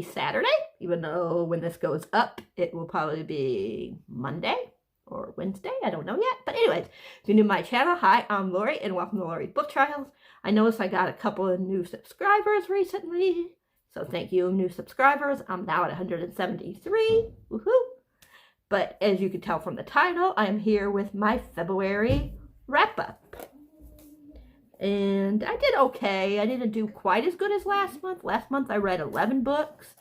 Saturday, even though when this goes up, it will probably be Monday or Wednesday. I don't know yet. But anyways, if you're new to my channel, hi, I'm Lori, and welcome to Lori's Book Trials. I noticed I got a couple of new subscribers recently, so thank you, new subscribers. I'm now at 173. Woohoo! But as you can tell from the title, I am here with my February wrap-up. And I did okay. I didn't do quite as good as last month. Last month I read 11 books.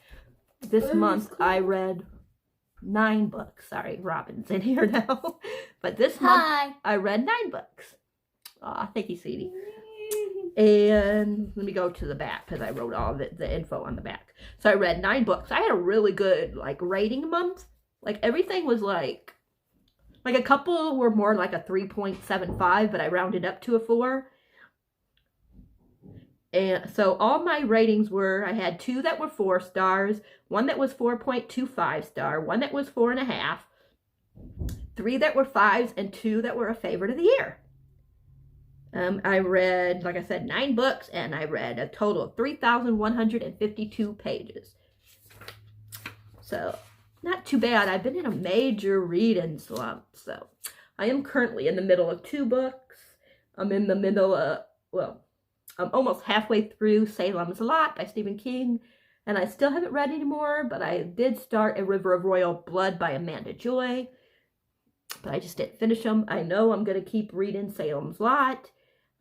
This month I read 9 books. Sorry, Robin's in here now. But this month I read 9 books. Aw, thank you, sweetie. And let me go to the back because I wrote all the info on the back. So I read 9 books. I had a really good rating month. Everything was like a couple were more like a 3.75, but I rounded up to a 4. And so all my ratings were, I had 2 that were 4 stars, 1 that was 4.25 star, 1 that was 4.5, 3 that were 5s, and 2 that were a favorite of the year. I read, like I said, 9 books, and I read a total of 3,152 pages. So, not too bad. I've been in a major reading slump, so I am currently in the middle of 2 books. I'm in the middle of, I'm almost halfway through Salem's Lot by Stephen King, and I still haven't read anymore, but I did start A River of Royal Blood by Amanda Joy, but I just didn't finish them. I know I'm going to keep reading Salem's Lot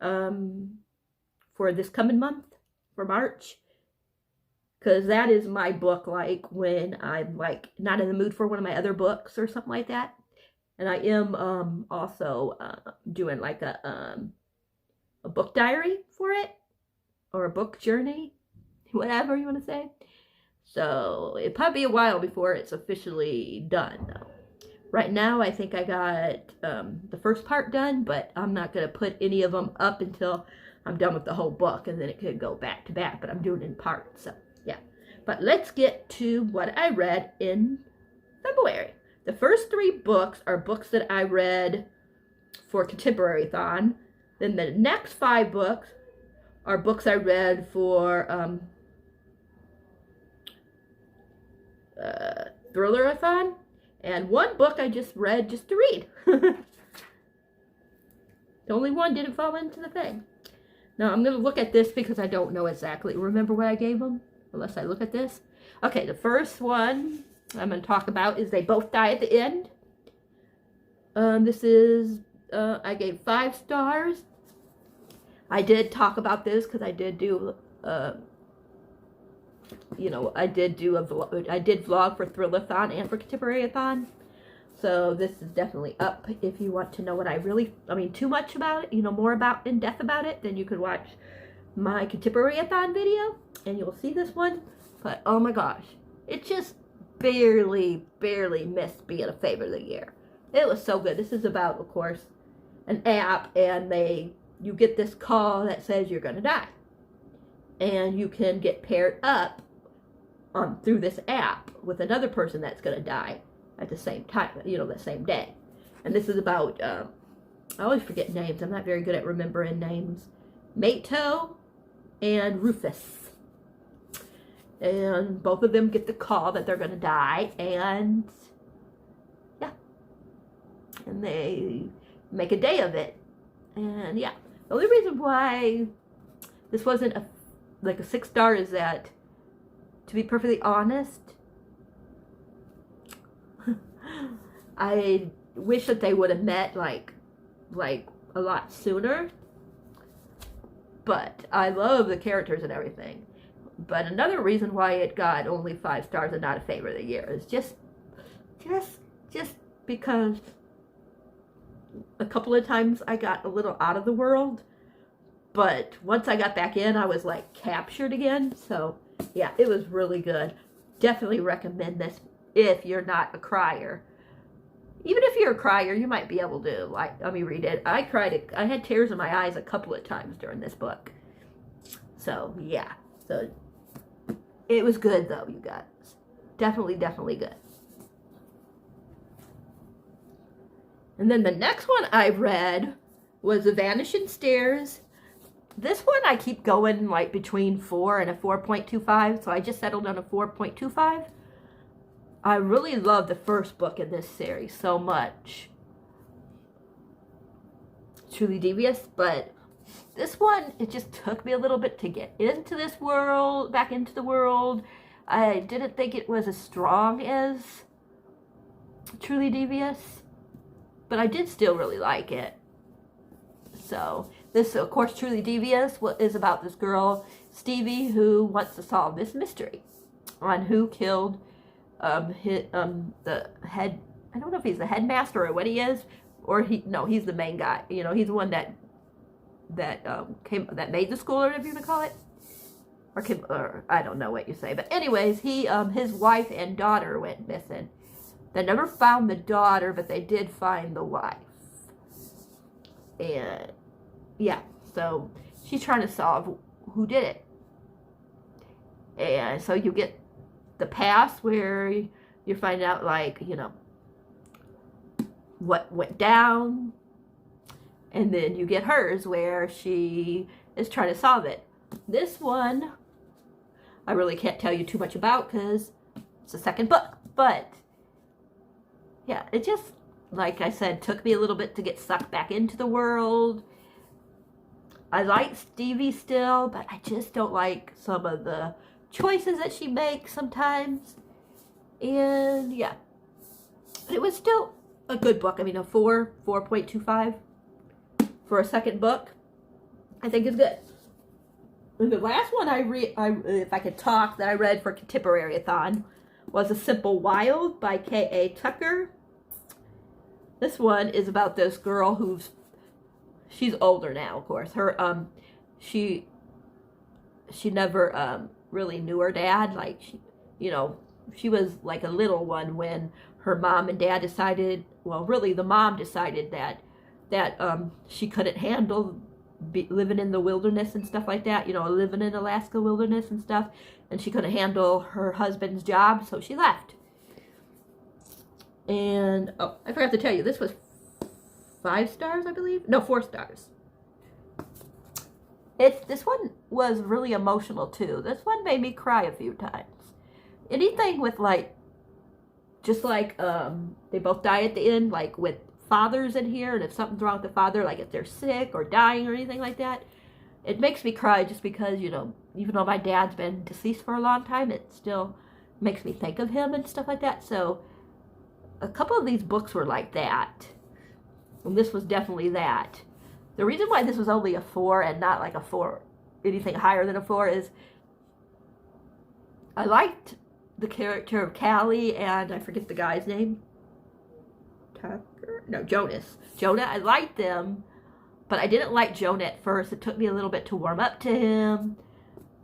for this coming month, for March, because that is my book, when I'm, not in the mood for one of my other books or something like that. And I am also doing, a book diary for it, or a book journey, whatever you want to say. So it'll probably be a while before it's officially done, though. Right now, I think I got the first part done, but I'm not going to put any of them up until I'm done with the whole book, and then it could go back to back, but I'm doing it in parts, so yeah. But let's get to what I read in February. The first 3 books are books that I read for Contemporaryathon. Then the next 5 books are books I read for Thrillerathon. And 1 book I just read just to read. The only one didn't fall into the thing. Now I'm going to look at this because I don't know exactly. Remember what I gave them? Unless I look at this. Okay, the first one I'm going to talk about is They Both Die at the End. This is, I gave 5 stars. I did talk about this because I did do, I did vlog for Thrillathon and for Contemporaryathon. So this is definitely up. If you want to know what too much about it, more in depth about it, then you could watch my Contemporaryathon video and you'll see this one. But oh my gosh, it just barely missed being a favorite of the year. It was so good. This is about, of course, an app, and you get this call that says you're going to die. And you can get paired up through this app with another person that's going to die at the same time, the same day. And this is about, I always forget names. I'm not very good at remembering names. Mato and Rufus. And both of them get the call that they're going to die, and yeah. And they make a day of it. And yeah. The only reason why this wasn't a 6 star is that, to be perfectly honest, I wish that they would have met a lot sooner. But I love the characters and everything. But another reason why it got only 5 stars and not a favorite of the year is just because a couple of times I got a little out of the world, but once I got back in, I was captured again. So yeah, it was really good. Definitely recommend this if you're not a crier. Even if you're a crier, you might be able to read it. I cried. I had tears in my eyes a couple of times during this book. So yeah, so it was good though, you guys. Definitely good. And then the next one I read was The Vanishing Stairs This one I keep going like between 4 and a 4.25, so I just settled on a 4.25. I really love the first book in this series so much. Truly Devious, but this one, it just took me a little bit to get into this world, back into the world. I didn't think it was as strong as Truly Devious, but I did still really like it. So this, of course, Truly Devious is about this girl, Stevie, who wants to solve this mystery on who killed the head. I don't know if he's the headmaster or what he is, or he's the main guy. You know, he's the one that made the school, or whatever you want to call it, or I don't know what you say. But anyways, his wife and daughter went missing. They never found the daughter, but they did find the wife. And yeah, so she's trying to solve who did it. And so you get the past where you find out, like, you know, what went down. And then you get hers where she is trying to solve it. This one, I really can't tell you too much about because it's the second book. But yeah, it just, like I said, took me a little bit to get sucked back into the world. I like Stevie still, but I just don't like some of the choices that she makes sometimes. And yeah, it was still a good book. I mean, a 4.25 for a second book, I think is good. And the last one if I could talk, that I read for Contemporaryathon was A Simple Wild by K.A. Tucker. This one is about this girl she's older now, of course. She never really knew her dad. Like, she was like a little one when her mom and dad decided, well, really the mom decided that she couldn't handle living in the wilderness and stuff like that, living in Alaska wilderness and stuff, and she couldn't handle her husband's job, so she left. And, oh, I forgot to tell you, this was 5 stars, I believe? No, 4 stars. This one was really emotional, too. This one made me cry a few times. Anything with, like, just like, they both die at the end, like, with fathers in here, and if something's wrong with the father, like if they're sick or dying or anything like that, it makes me cry just because, even though my dad's been deceased for a long time, it still makes me think of him and stuff like that. So a couple of these books were like that, and this was definitely that. The reason why this was only a 4 and not like a 4, anything higher than a 4, is I liked the character of Callie, and I forget the guy's name. Jonas. Jonah, I liked them, but I didn't like Jonah at first. It took me a little bit to warm up to him.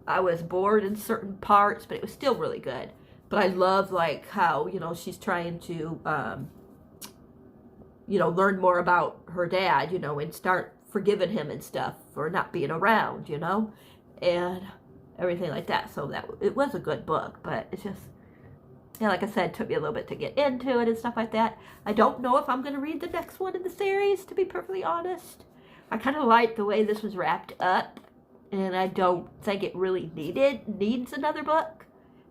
I was bored in certain parts, but it was still really good. But I love, like, how, she's trying to, learn more about her dad, and start forgiving him and stuff for not being around, and everything like that. So it was a good book, but it's just, like I said, it took me a little bit to get into it and stuff like that. I don't know if I'm going to read the next one in the series, to be perfectly honest. I kind of like the way this was wrapped up, and I don't think it really needs another book.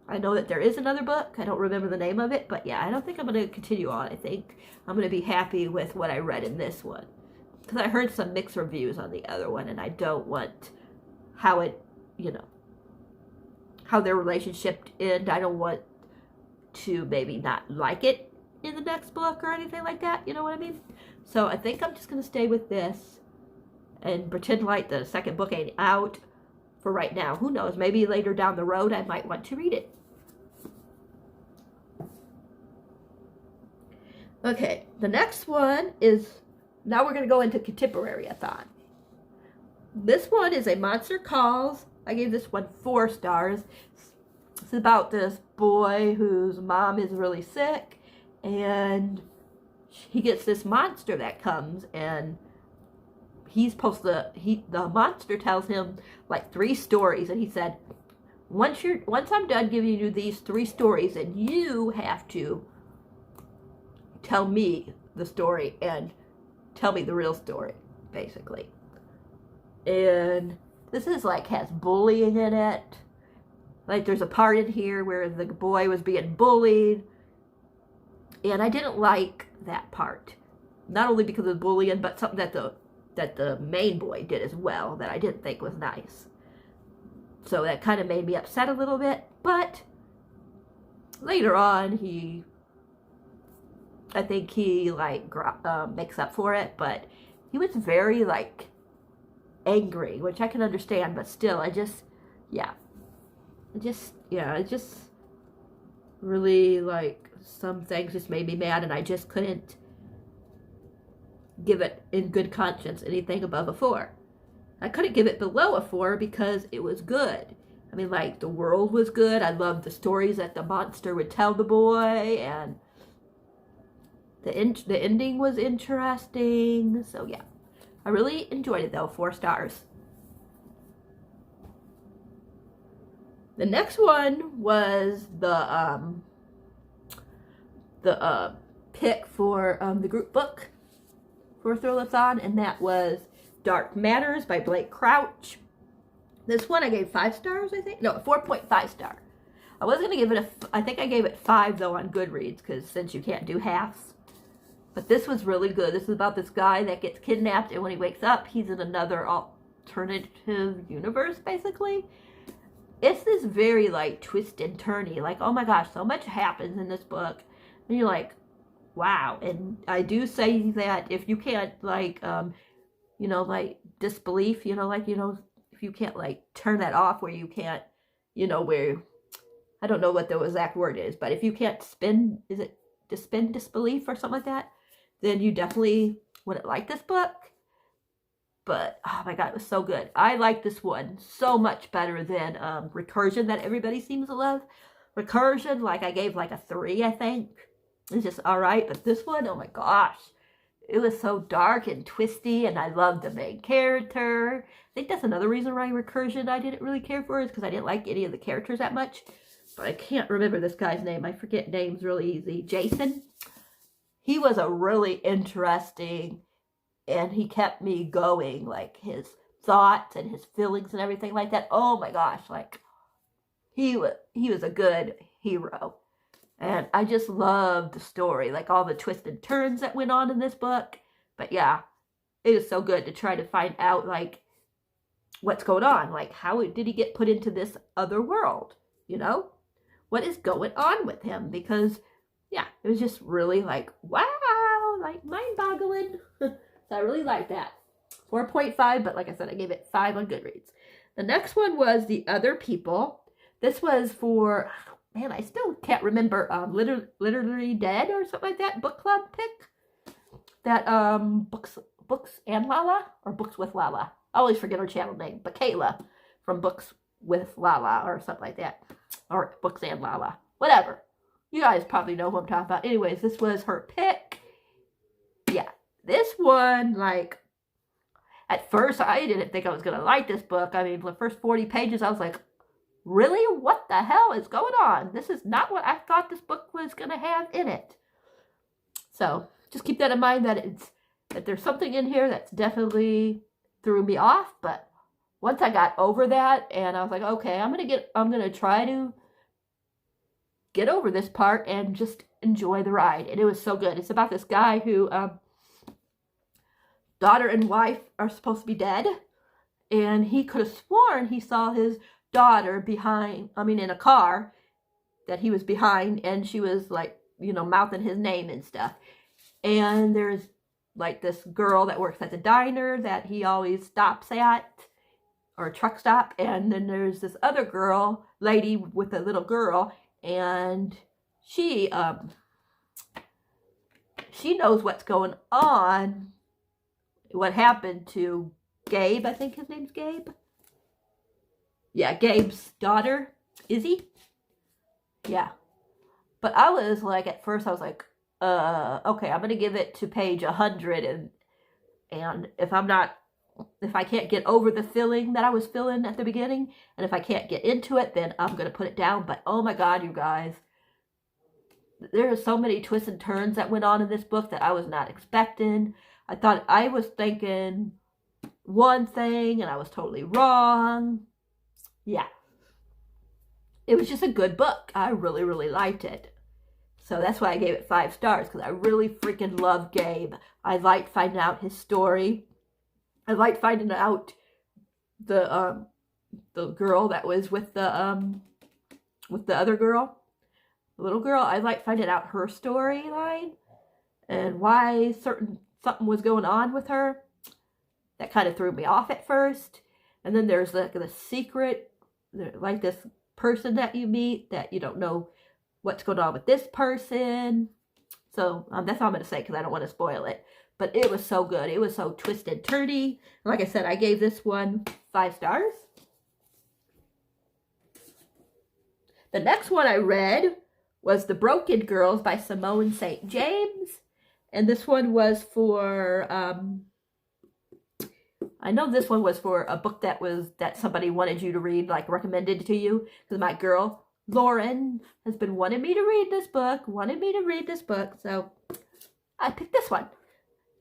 I know that there is another book. I don't remember the name of it, but yeah, I don't think I'm going to continue on. I think I'm going to be happy with what I read in this one, because I heard some mixed reviews on the other one, and I don't want how it, how their relationship ended. I don't want to maybe not like it in the next book or anything like that, you know what I mean? So I think I'm just going to stay with this and pretend like the second book ain't out for right now. Who knows, maybe later down the road I might want to read it. Okay, the next one is, now we're going to go into Contemporaryathon. This one is A Monster Calls. I gave this one 4 stars. It's about this boy whose mom is really sick, and he gets this monster that comes, and he's supposed to, the monster tells him like 3 stories, and he said, once I'm done giving you these 3 stories, and you have to tell me the story and tell me the real story, basically. And This is like has bullying in it. Like there's a part in here where the boy was being bullied. And I didn't like that part. Not only because of bullying, but something that the main boy did as well that I didn't think was nice. So that kind of made me upset a little bit. But later on, I think he like makes up for it. But he was very like angry, which I can understand. But still, it just really like some things just made me mad, and I just couldn't give it in good conscience anything above a 4. I couldn't give it below a 4 because it was good. I mean, like, the world was good. I loved the stories that the monster would tell the boy, and the ending was interesting. So yeah, I really enjoyed it though. 4 stars. The next one was the pick for the group book for Thrillathon, and that was Dark Matters by Blake Crouch. This one I gave 5 stars, I think. No, 4.5 star. I was going to give it I think I gave it 5 though on Goodreads, because since you can't do halves. But this was really good. This is about this guy that gets kidnapped, and when he wakes up, he's in another alternative universe, basically. It's this very, like, twist and turny. Like, oh my gosh, so much happens in this book. And you're like, wow. And I do say that if you can't, like, like, disbelief, if you can't, like, turn that off where you can't, where, I don't know what the exact word is, but if you can't suspend disbelief or something like that, then you definitely wouldn't like this book. But, oh my God, it was so good. I like this one so much better than Recursion that everybody seems to love. Recursion, like, I gave like a 3, I think. It's just all right. But this one, oh my gosh. It was so dark and twisty, and I loved the main character. I think that's another reason why Recursion I didn't really care for, is because I didn't like any of the characters that much. But I can't remember this guy's name. I forget names really easy. Jason. He was a really interesting, and he kept me going, like his thoughts and his feelings and everything like that. Oh my gosh, like he was a good hero. And I just loved the story, like all the twists and turns that went on in this book. But yeah, it is so good to try to find out, like, what's going on. Like, how did he get put into this other world? What is going on with him? Because, yeah, it was just really like, wow, like mind-boggling. So I really like that. 4.5, but like I said, I gave it 5 on Goodreads. The next one was The Other People. This was for, man, I still can't remember, Literally Dead or something like that, book club pick. That, Books and Lala, or Books with Lala. I always forget her channel name, but Kayla from Books with Lala, or something like that. Or Books and Lala. Whatever. You guys probably know who I'm talking about. Anyways, this was her pick. Yeah. This one, like, at first, I didn't think I was going to like this book. I mean, the first 40 pages, I was like, really? What the hell is going on? This is not what I thought this book was going to have in it. So, just keep that in mind, that there's something in here that's definitely threw me off. But once I got over that, and I was like, okay, I'm going to try to get over this part and just enjoy the ride. And it was so good. It's about this guy who, daughter and wife are supposed to be dead, and he could have sworn he saw his daughter in a car that he was behind, and she was like, mouthing his name and stuff. And there's like this girl that works at the diner that he always stops at, or a truck stop, and then there's this other lady with a little girl, and she knows what's going on, what happened to Gabe. I think his name's Gabe. Yeah, Gabe's daughter, Izzy. Yeah. But I was like, at first I was like, okay, I'm going to give it to page 100, and if I can't get over the feeling that I was feeling at the beginning, and if I can't get into it, then I'm going to put it down. But oh my God, you guys, there are so many twists and turns that went on in this book that I was not expecting. I was thinking, one thing and I was totally wrong. Yeah. It was just a good book. I really, really liked it. So that's why I gave it 5 stars, because I really freaking love Gabe. I liked finding out his story. I liked finding out the girl that was with the other girl, the little girl. I liked finding out her storyline and why something was going on with her. That kind of threw me off at first. And then there's like the secret, like this person that you meet that you don't know what's going on with this person. So that's all I'm going to say, because I don't want to spoil it. But it was so good. It was so twisted, turny. Like I said, I gave this one 5 stars. The next one I read was The Broken Girls by Simone St. James. And this one was for, I know this one was for a book that somebody wanted you to read, like recommended to you. Because my girl, Lauren, has been wanting me to read this book, so I picked this one.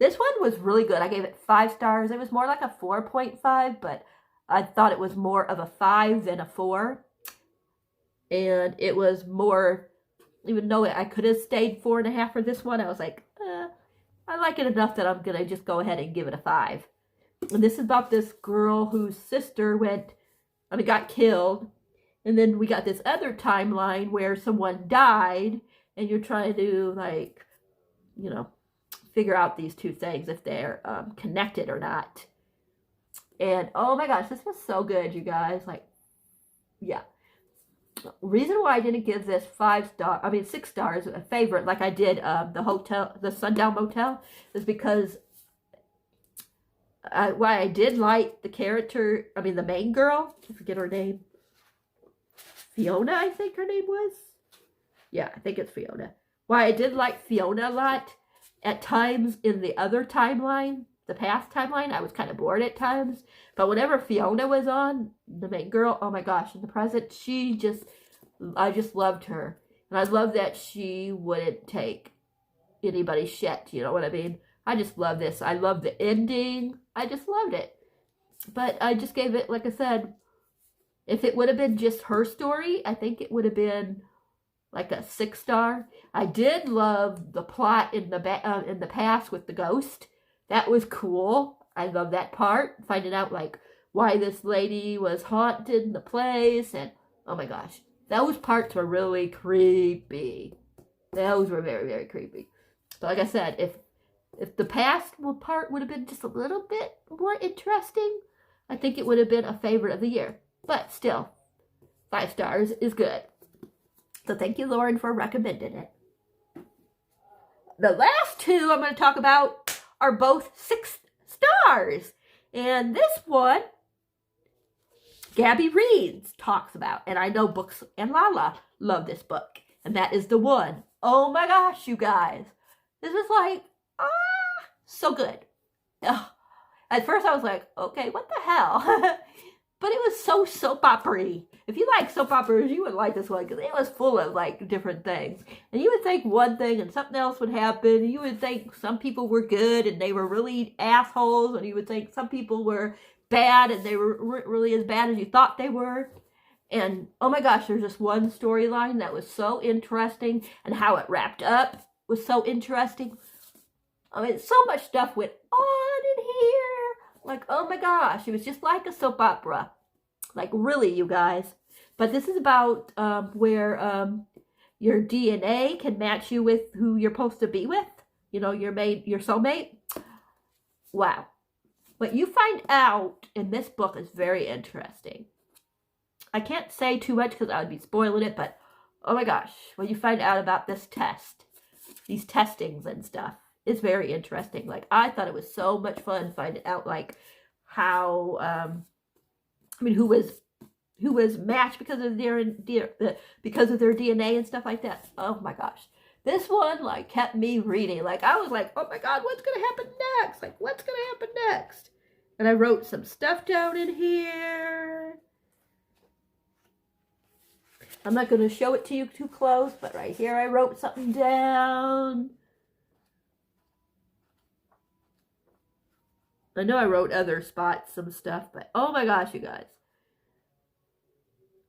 This one was really good. I gave it 5 stars. It was more like a 4.5, but I thought it was more of a 5 than a 4. And it was more, even though I could have stayed 4.5 for this one, I was like, I like it enough that I'm going to just go ahead and give it a 5. And this is about this girl whose sister got killed. And then we got this other timeline where someone died, and you're trying to, like, you know, figure out these two things, if they're connected or not. And oh my gosh, this was so good, you guys. Like, yeah. Reason why I didn't give this 6 stars, a favorite, like I did the Sundown Motel, is because why I did like the character, the main girl, I forget her name. Fiona, I think her name was. Yeah, I think it's Fiona. Why I did like Fiona a lot, at times in the other timeline, the past timeline, I was kind of bored at times. But whenever Fiona was on, the main girl, oh my gosh, in the present, I just loved her. And I love that she wouldn't take anybody's shit, you know what I mean? I just love this. I love the ending. I just loved it. But I just gave it, like I said, if it would have been just her story, I think it would have been like a 6 star. I did love the plot in the past with the ghost. That was cool. I love that part. Finding out like why this lady was haunted in the place, and oh my gosh, those parts were really creepy. Those were very, very creepy. So like I said, if the past part would have been just a little bit more interesting, I think it would have been a favorite of the year. But still, 5 stars is good. So thank you, Lauren, for recommending it. The last 2 I'm going to talk about are both 6 stars. And this one, Gabby Reeds talks about. And I know Books and Lala love this book. And that is the one. Oh my gosh, you guys. This is like, so good. Ugh. At first I was like, okay, what the hell? But it was so soap opera-y. If you like soap operas, you would like this one, because it was full of like different things. And you would think one thing and something else would happen. And you would think some people were good and they were really assholes. And you would think some people were bad and they weren't really as bad as you thought they were. And oh my gosh, there's just one storyline that was so interesting. And how it wrapped up was so interesting. So much stuff went on in here. Like, oh my gosh, it was just like a soap opera. Like, really, you guys. But this is about where your DNA can match you with who you're supposed to be with. You know, your soulmate. Wow. What you find out in this book is very interesting. I can't say too much because I would be spoiling it, but oh my gosh, when you find out about this test, these testings and stuff, it's very interesting. Like, I thought it was so much fun finding out, like, how, who was matched because of their DNA and stuff like that. Oh my gosh. This one, like, kept me reading. Like, I was like, oh my God, what's going to happen next? Like, what's going to happen next? And I wrote some stuff down in here. I'm not going to show it to you too close, but right here I wrote something down. I know I wrote other spots, some stuff, but oh my gosh, you guys.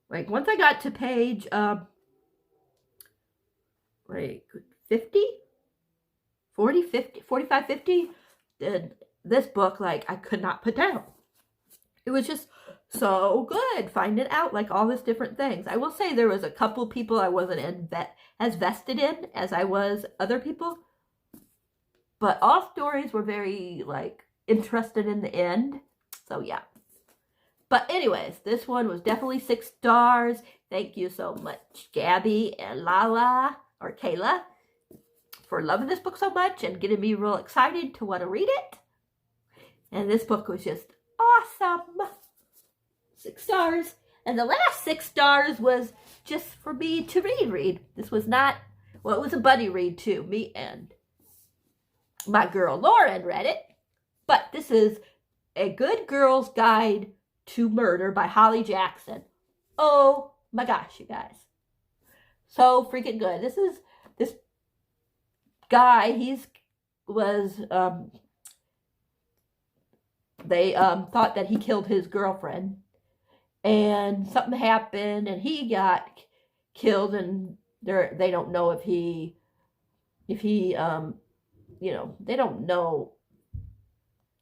Like, once I got to page, like 50, 40, 50, 45, 50, then this book, like, I could not put down. It was just so good finding out, like, all these different things. I will say there was a couple people I wasn't as vested in as I was other people. But all stories were very, like, interested in the end. So, yeah. But anyways, this one was definitely 6 stars. Thank you so much, Gabby and Lala, or Kayla, for loving this book so much and getting me real excited to want to read it. And this book was just awesome. 6 stars. And the last 6 stars was just for me to read. This was not, well, it was a buddy read too. Me and my girl Lauren read it. But this is A Good Girl's Guide to Murder by Holly Jackson. Oh my gosh, you guys. So freaking good. This guy, they thought that he killed his girlfriend, and something happened and he got killed, and they don't know if he they don't know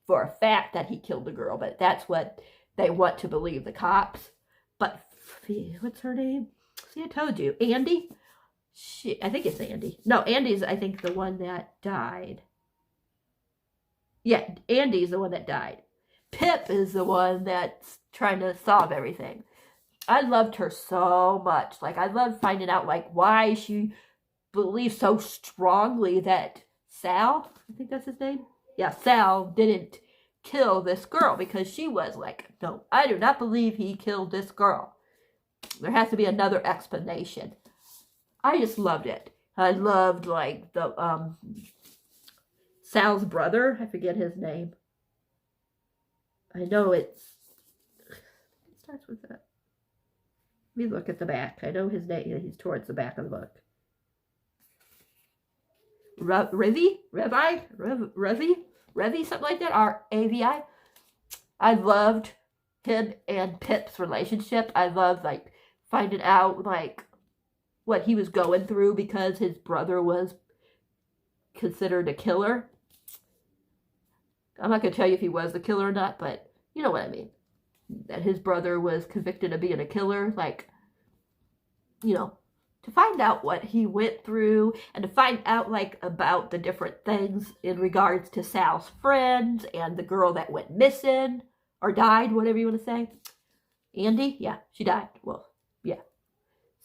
for a fact that he killed the girl, but that's what they want to believe, the cops. But what's her name? See, I told you. Andy? I think it's Andy. No, Andy's, I think, the one that died. Yeah, Andy's the one that died. Pip is the one that's trying to solve everything. I loved her so much. Like, I loved finding out, like, why she believes so strongly that Sal, I think that's his name? Yeah, Sal didn't kill this girl, because she was like, no, I do not believe he killed this girl. There has to be another explanation. I just loved it. I loved, like, the Sal's brother. I forget his name. I know it starts with that. Let me look at the back. I know his name. He's towards the back of the book. Revi, something like that. R-A-V-I. I loved him and Pip's relationship. I loved, like, finding out, like, what he was going through because his brother was considered a killer. I'm not going to tell you if he was the killer or not, but you know what I mean. That his brother was convicted of being a killer. Like, to find out what he went through and to find out, like, about the different things in regards to Sal's friends and the girl that went missing or died, whatever you want to say. Andy? Yeah, she died. Well, yeah.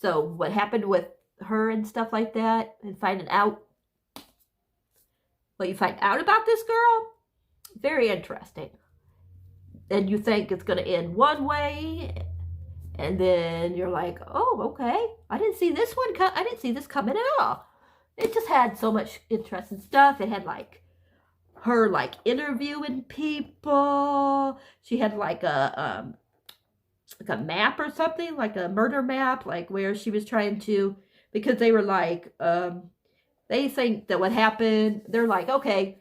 So what happened with her and stuff like that, and finding out what you find out about this girl, very interesting. And you think it's going to end one way, and then you're like, oh, okay. I didn't see this coming at all. It just had so much interesting stuff. It had, like, her, like, interviewing people. She had, like, a map or something, like a murder map, like, where she was trying to, because they were like, they think that what happened, they're like, okay,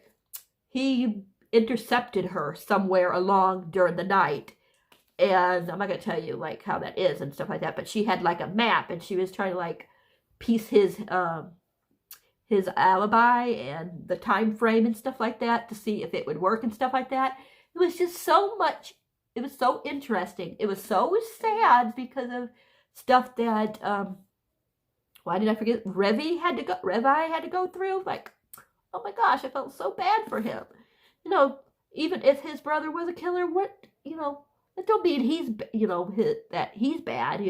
he intercepted her somewhere along during the night, and I'm not going to tell you, like, how that is and stuff like that, but she had, like, a map, and she was trying to, like, piece his alibi and the time frame and stuff like that to see if it would work and stuff like that. It was just so much. It was so interesting. It was so sad because of stuff that, why did I forget? Revi had to go through. Like, oh my gosh, I felt so bad for him. Even if his brother was a killer, that don't mean that he's bad,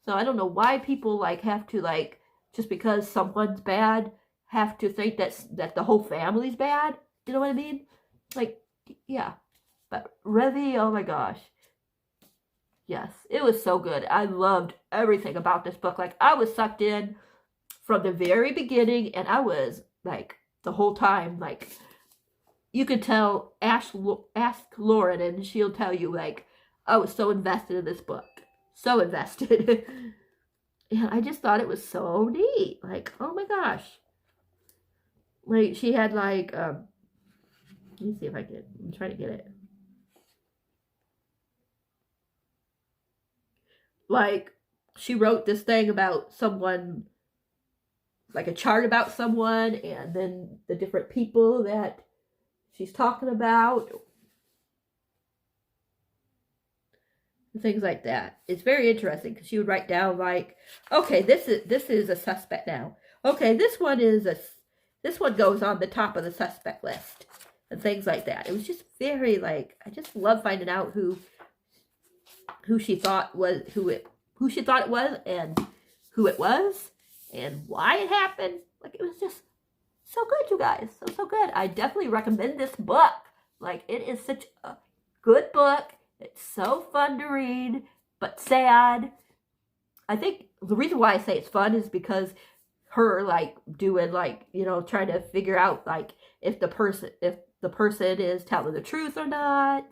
So I don't know why people, like, have to, like, just because someone's bad, have to think that the whole family's bad. You know what I mean? Like, yeah. But Revi, oh my gosh. Yes, it was so good. I loved everything about this book. Like, I was sucked in from the very beginning, and I was, like, the whole time, like, you could tell, ask Lauren, and she'll tell you, like, I was so invested in this book. So invested. And I just thought it was so neat. Like, oh my gosh. Like, she had, like, Let me see if I can. I'm trying to get it. Like, she wrote this thing about someone, like a chart about someone, and then the different people that she's talking about. Things like that. It's very interesting because she would write down like, okay, this is a suspect now. Okay, this one goes on the top of the suspect list, and things like that. It was just very like, I just love finding out who she thought was who she thought it was, and who it was, and why it happened. Like, it was just so good, you guys. So good. I definitely recommend this book. Like, it is such a good book. It's so fun to read, but sad. I think the reason why I say it's fun is because her, like, doing, like, you know, trying to figure out, like, if the person is telling the truth or not,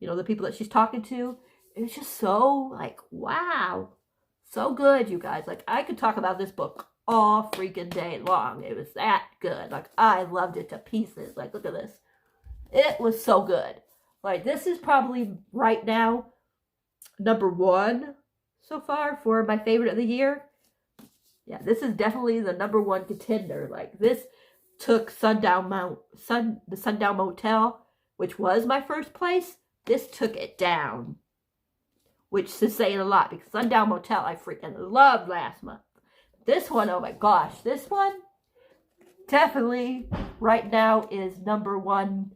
you know, the people that she's talking to. It's just so, like, wow. So good, you guys. Like, I could talk about this book all freaking day long. It was that good. Like, I loved it to pieces. Like, look at this. It was so good. Like, this is probably right now #1 so far for my favorite of the year. Yeah, this is definitely the #1 contender. Like, this took the Sundown Motel, which was my first place. This took it down, which is saying a lot because Sundown Motel I freaking loved last month. This one, oh my gosh, this one definitely right now is #1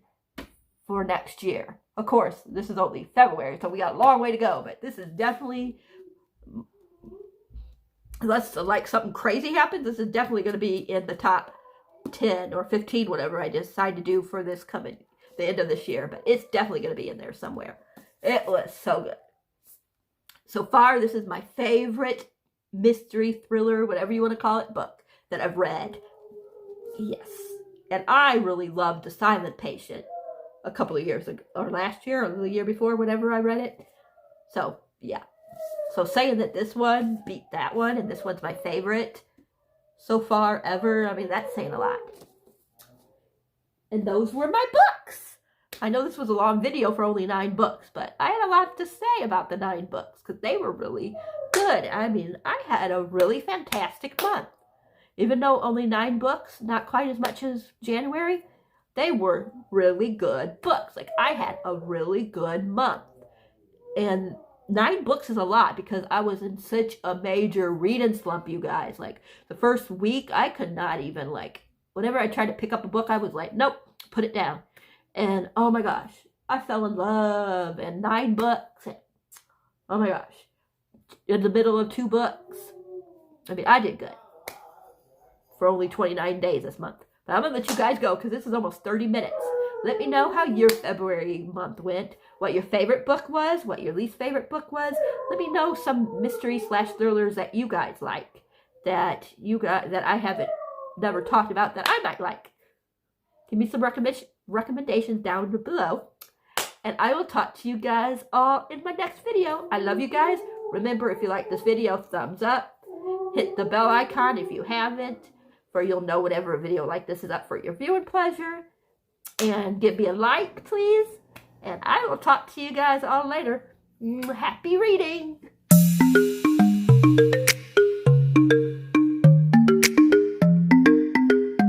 for next year. Of course, this is only February, so we got a long way to go, but this is definitely, unless like something crazy happens, this is definitely going to be in the top 10 or 15, whatever I decide to do for this coming, the end of this year, but it's definitely going to be in there somewhere. It was so good. So far, this is my favorite mystery, thriller, whatever you want to call it, book that I've read. Yes. And I really loved The Silent Patient a couple of years ago, or last year, or the year before, whenever I read it. So, yeah. So saying that this one beat that one, and this one's my favorite so far ever, I mean, that's saying a lot. And those were my books. I know this was a long video for only 9 books, but I had a lot to say about the 9 books, because they were really good. I mean, I had a really fantastic month. Even though only 9 books, not quite as much as January, they were really good books. Like, I had a really good month. And 9 books is a lot because I was in such a major reading slump, you guys. Like, the first week, I could not even, like, whenever I tried to pick up a book, I was like, nope, put it down. And, oh my gosh, I fell in love. And 9 books. And, oh my gosh. In the middle of 2 books. I mean, I did good. For only 29 days this month. But I'm going to let you guys go because this is almost 30 minutes. Let me know how your February month went, what your favorite book was, what your least favorite book was. Let me know some mystery/thrillers that you guys like, that I haven't never talked about that I might like. Give me some recommendations down below. And I will talk to you guys all in my next video. I love you guys. Remember, if you like this video, thumbs up. Hit the bell icon if you haven't, for you'll know whenever a video like this is up for your viewing pleasure. And give me a like, please. And I will talk to you guys all later. Happy reading!